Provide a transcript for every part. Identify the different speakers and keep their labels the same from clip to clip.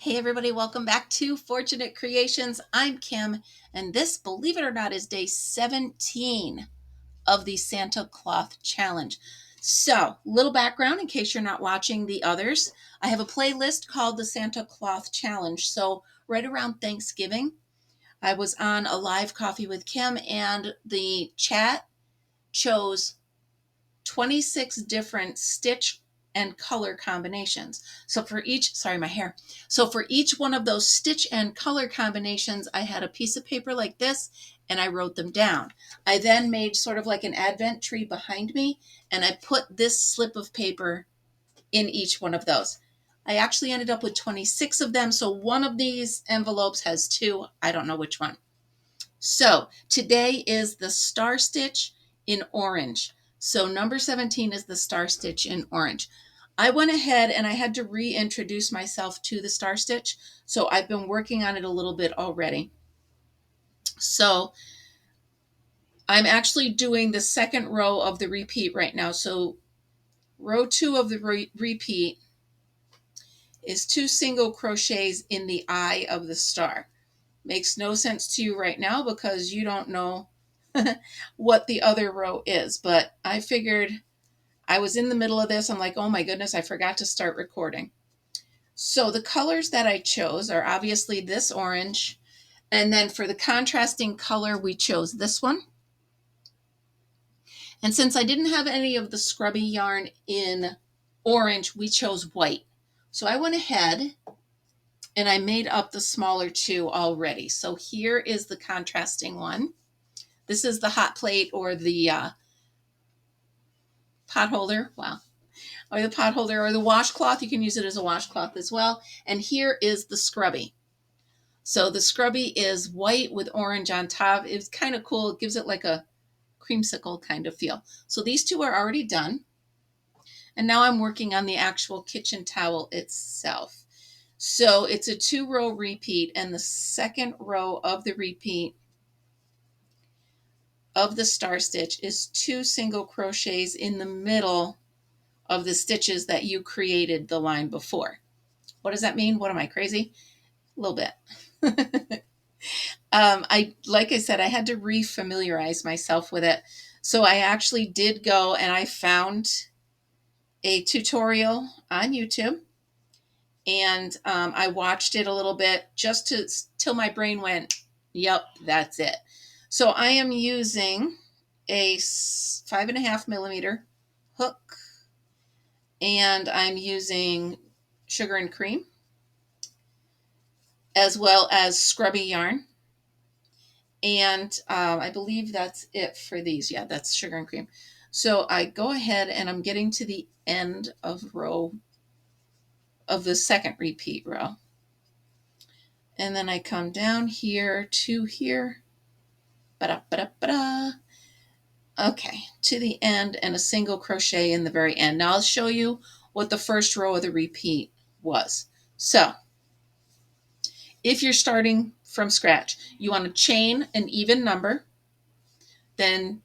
Speaker 1: Hey everybody, welcome back to Fortunate Creations. I'm Kim, and this, believe it or not, is day 17 of the Santa Cloth Challenge. So, little background in case you're not watching the others. I have a playlist called the Santa Cloth Challenge. So, right around Thanksgiving, I was on a live coffee with Kim, and the chat chose 26 different stitch and color combinations. So for each, sorry, my hair. So for each one of those stitch and color combinations, I had a piece of paper like this and I wrote them down. I then made sort of like an advent tree behind me and I put this slip of paper in each one of those. I actually ended up with 26 of them. So one of these envelopes has two. I don't know which one. So today is the star stitch in orange. So number 17 is the star stitch in orange. I went ahead and I had to reintroduce myself to the star stitch. So I've been working on it a little bit already. So I'm actually doing the second row of the repeat right now. So row 2 of the repeat is 2 single crochets in the eye of the star. Makes no sense to you right now because you don't know what the other row is, but I figured I was in the middle of this. I'm like, oh my goodness, I forgot to start recording. So the colors that I chose are obviously this orange. And then for the contrasting color, we chose this one. And since I didn't have any of the scrubby yarn in orange, we chose white. So I went ahead and I made up the smaller two already. So here is the contrasting one. This is the hot plate or the pot holder. Wow. Or the pot holder or the washcloth. You can use it as a washcloth as well. And here is the scrubby. So the scrubby is white with orange on top. It's kind of cool. It gives it like a creamsicle kind of feel. So these two are already done. And now I'm working on the actual kitchen towel itself. So it's a 2-row repeat, and the second row of the repeat of the star stitch is 2 single crochets in the middle of the stitches that you created the line before. What does that mean? What am I, crazy? A little bit. Like I said, I had to re-familiarize myself with it. So I actually did go and I found a tutorial on YouTube, and I watched it a little bit just till my brain went, yep, that's it. So I am using a 5.5 millimeter hook, and I'm using sugar and cream as well as scrubby yarn. And I believe that's it for these. Yeah, that's sugar and cream. So I go ahead and I'm getting to the end of the second repeat row. And then I come down here to here. Ba-da-ba-da-ba-da. Okay, to the end and a single crochet in the very end. Now I'll show you what the first row of the repeat was. So if you're starting from scratch, you want to chain an even number, then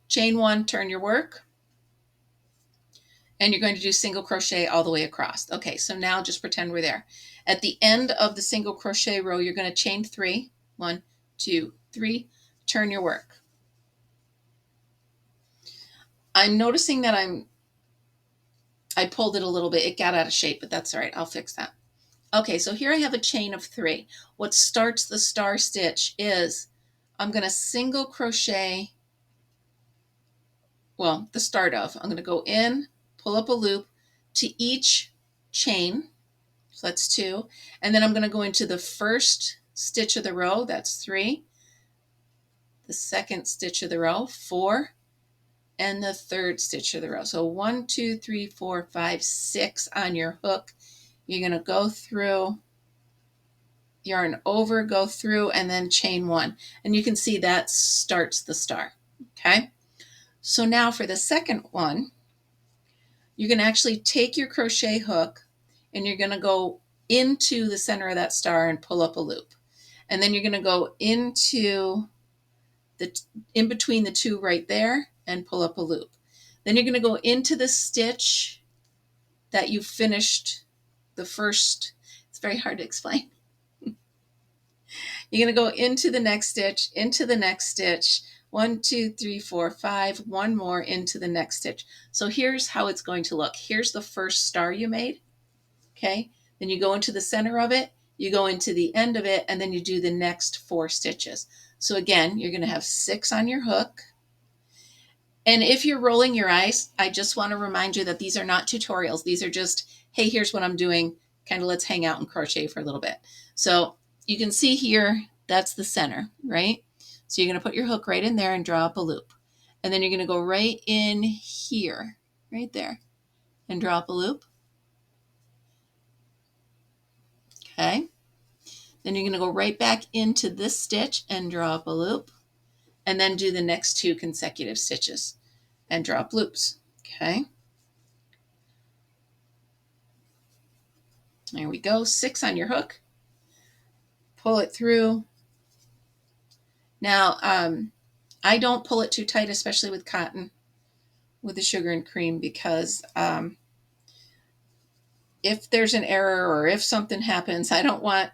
Speaker 1: chain 1, turn your work, and you're going to do single crochet all the way across. Okay, so now just pretend we're there. At the end of the single crochet row, you're going to chain 3. 1, 2, 3, turn your work. I'm noticing that I pulled it a little bit. It got out of shape, but that's all right. I'll fix that. Okay, so here I have a chain of 3. What starts the star stitch is I'm going to single crochet, well, the start of, I'm going to go in, pull up a loop to each chain. So that's 2. And then I'm going to go into the first stitch of the row, that's 3. The second stitch of the row, 4. And the third stitch of the row. So 1, 2, 3, 4, 5, 6 on your hook. You're going to go through, yarn over, go through, and then chain 1. And you can see that starts the star. Okay. So now for the second one, you're going to actually take your crochet hook and you're going to go into the center of that star and pull up a loop. And then you're going to go into in between the 2 right there and pull up a loop. Then you're going to go into the stitch that you finished the first, it's very hard to explain. You're going to go into the next stitch, into the next stitch, 1, 2, 3, 4, 5, one more into the next stitch. So here's how it's going to look. Here's the first star you made, okay? Then you go into the center of it, you go into the end of it, and then you do the next 4 stitches. So again, you're going to have 6 on your hook. And if you're rolling your eyes, I just want to remind you that these are not tutorials. These are just, hey, here's what I'm doing. Kind of let's hang out and crochet for a little bit. So you can see here, that's the center, right? So you're going to put your hook right in there and draw up a loop. And then you're going to go right in here, right there, and draw up a loop. Okay. Then you're going to go right back into this stitch and draw up a loop. And then do the next 2 consecutive stitches and draw up loops. Okay. There we go. 6 on your hook. Pull it through. Now, I don't pull it too tight, especially with cotton, with the sugar and cream, because if there's an error or if something happens, I don't want,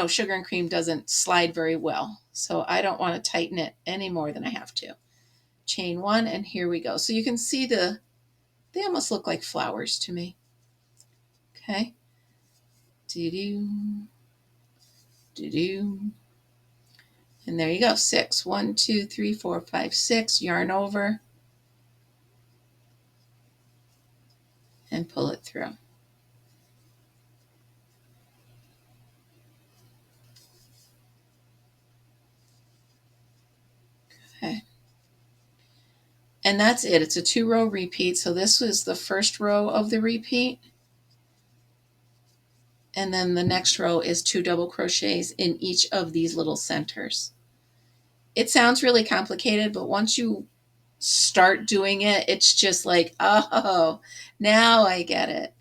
Speaker 1: sugar and cream doesn't slide very well. So I don't want to tighten it any more than I have to. Chain 1, and here we go. So you can see they almost look like flowers to me. Okay. Do-do, do-do. And there you go, 6. 1, 2, 3, 4, 5, 6. Yarn over and pull it through. Okay. And that's it. It's a 2-row repeat. So this was the first row of the repeat. And then the next row is 2 double crochets in each of these little centers. It sounds really complicated, but once you start doing it, it's just like, oh, now I get it.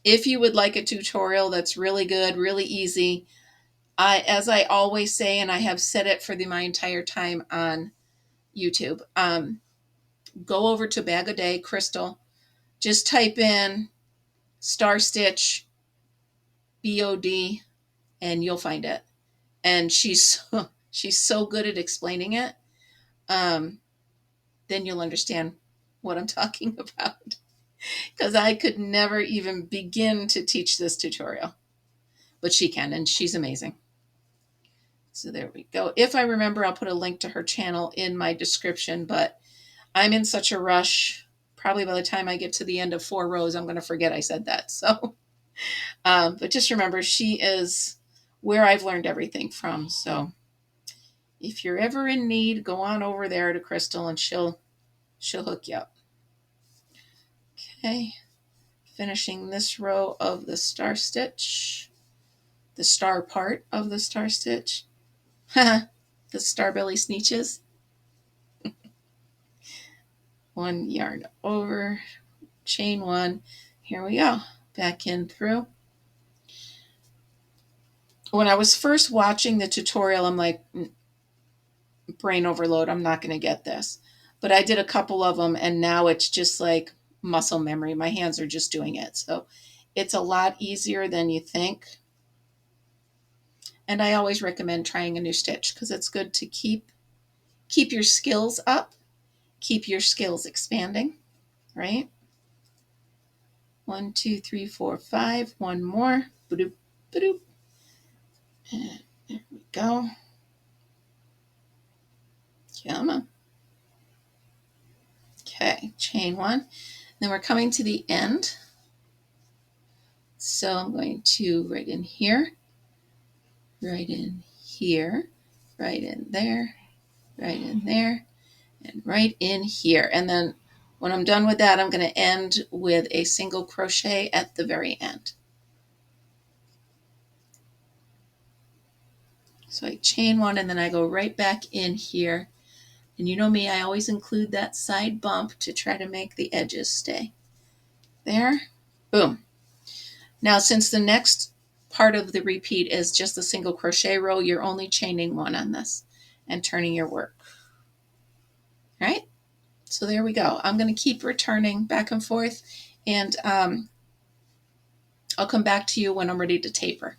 Speaker 1: If you would like a tutorial that's really good, really easy, as I always say, and I have said it for my entire time on YouTube, go over to Bag a Day Crystal, just type in star stitch BOD and you'll find it. And she's so good at explaining it. Then you'll understand what I'm talking about, because I could never even begin to teach this tutorial, but she can, and she's amazing. So there we go. If I remember, I'll put a link to her channel in my description, but I'm in such a rush. Probably by the time I get to the end of 4 rows, I'm going to forget I said that. So, but just remember, she is where I've learned everything from. So if you're ever in need, go on over there to Crystal and she'll hook you up. Okay. Finishing this row of the star stitch, the star part of the star stitch, the star belly sneeches. 1 yarn over, chain 1, here we go, back in through. When I was first watching the tutorial, I'm like, brain overload, I'm not going to get this. But I did a couple of them, and now it's just like muscle memory. My hands are just doing it. So it's a lot easier than you think. And I always recommend trying a new stitch, because it's good to keep your skills up, keep your skills expanding, right? 1, 2, 3, 4, 5. One more. Ba-doop, ba-doop. And there we go. Come on. Okay, chain 1. Then we're coming to the end. So I'm going to right in here, right in here, right in there, right in there, and right in here. And then when I'm done with that, I'm going to end with a single crochet at the very end. So I chain 1 and then I go right back in here. And you know me, I always include that side bump to try to make the edges stay. There, boom. Now, since the next part of the repeat is just a single crochet row, you're only chaining 1 on this and turning your work. All right? So there we go. I'm going to keep returning back and forth, and I'll come back to you when I'm ready to taper.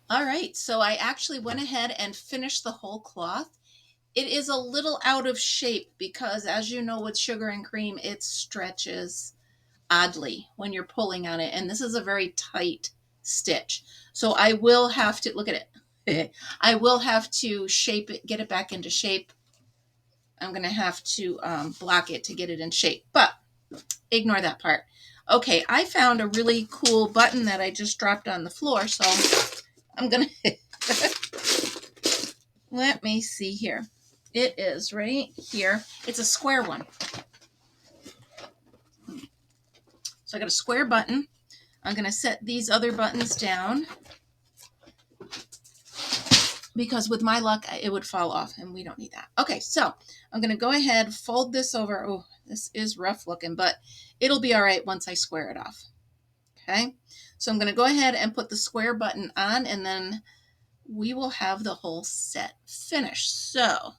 Speaker 1: All right, so I actually went ahead and finished the whole cloth. It is a little out of shape because, as you know, with sugar and cream, it stretches oddly when you're pulling on it. And this is a very tight stitch. So I will have to, look at it. I will have to shape it, get it back into shape. I'm going to have to block it to get it in shape, but ignore that part. Okay, I found a really cool button that I just dropped on the floor. So I'm going to, let me see here. It is right here. It's a square one. So I got a square button. I'm going to set these other buttons down because with my luck, it would fall off and we don't need that. Okay, so I'm going to go ahead, fold this over. Oh, this is rough looking, but it'll be all right once I square it off. Okay, so I'm going to go ahead and put the square button on, and then we will have the whole set finished. So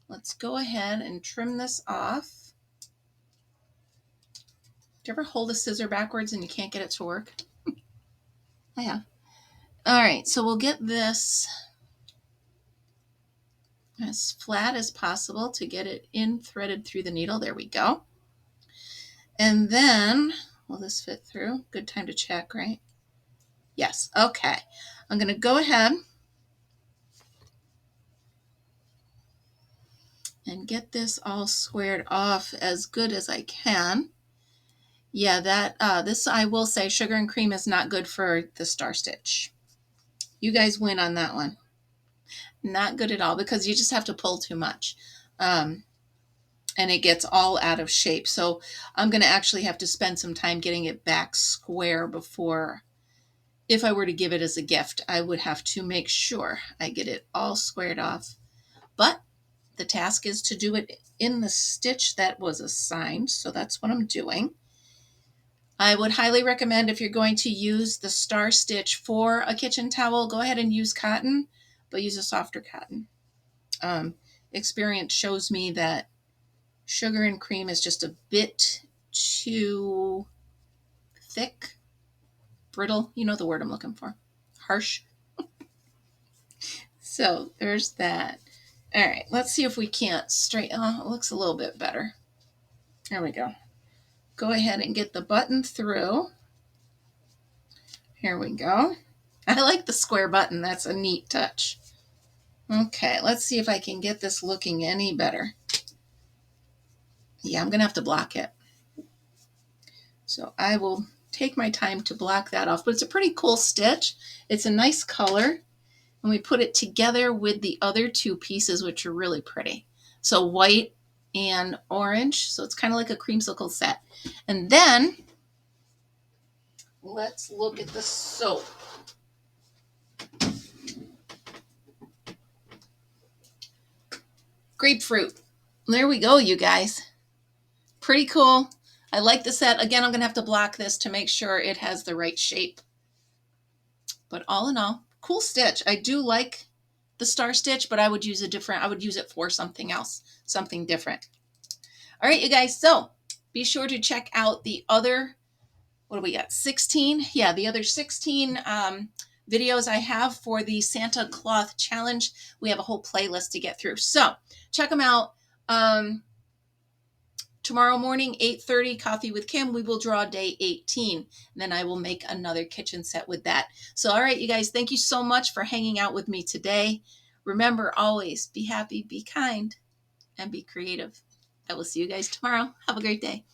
Speaker 1: let's go ahead and trim this off. Do you ever hold a scissor backwards and you can't get it to work? I have. All right, so we'll get this as flat as possible to get it in threaded through the needle. There we go. And then, will this fit through? Good time to check, right? Yes, okay. I'm going to go ahead and get this all squared off as good as I can. Yeah, this I will say, sugar and cream is not good for the star stitch. You guys win on that one. Not good at all because you just have to pull too much. And it gets all out of shape. So I'm going to actually have to spend some time getting it back square before, if I were to give it as a gift, I would have to make sure I get it all squared off. But the task is to do it in the stitch that was assigned. So that's what I'm doing. I would highly recommend, if you're going to use the star stitch for a kitchen towel, go ahead and use cotton, but use a softer cotton. Experience shows me that sugar and cream is just a bit too thick, brittle. You know the word I'm looking for. Harsh. So there's that. All right, let's see if we can't straighten. Oh, it looks a little bit better. There we go. Go ahead and get the button through. Here we go. I like the square button. That's a neat touch. Okay, let's see if I can get this looking any better. Yeah, I'm going to have to block it. So I will take my time to block that off. But it's a pretty cool stitch. It's a nice color. And we put it together with the other two pieces, which are really pretty. So white and orange. So it's kind of like a creamsicle set. And then let's look at the soap. Grapefruit. There we go, you guys. Pretty cool. I like the set. Again, I'm going to have to block this to make sure it has the right shape. But all in all, cool stitch. I do like the star stitch, but I would use it for something else, something different. All right, you guys. So be sure to check out the other, what do we got? 16? Yeah, the other 16 videos I have for the Santa Cloth Challenge. We have a whole playlist to get through. So check them out. Tomorrow morning, 8:30, Coffee with Kim, we will draw day 18. And then I will make another kitchen set with that. So, all right, you guys, thank you so much for hanging out with me today. Remember, always be happy, be kind, and be creative. I will see you guys tomorrow. Have a great day.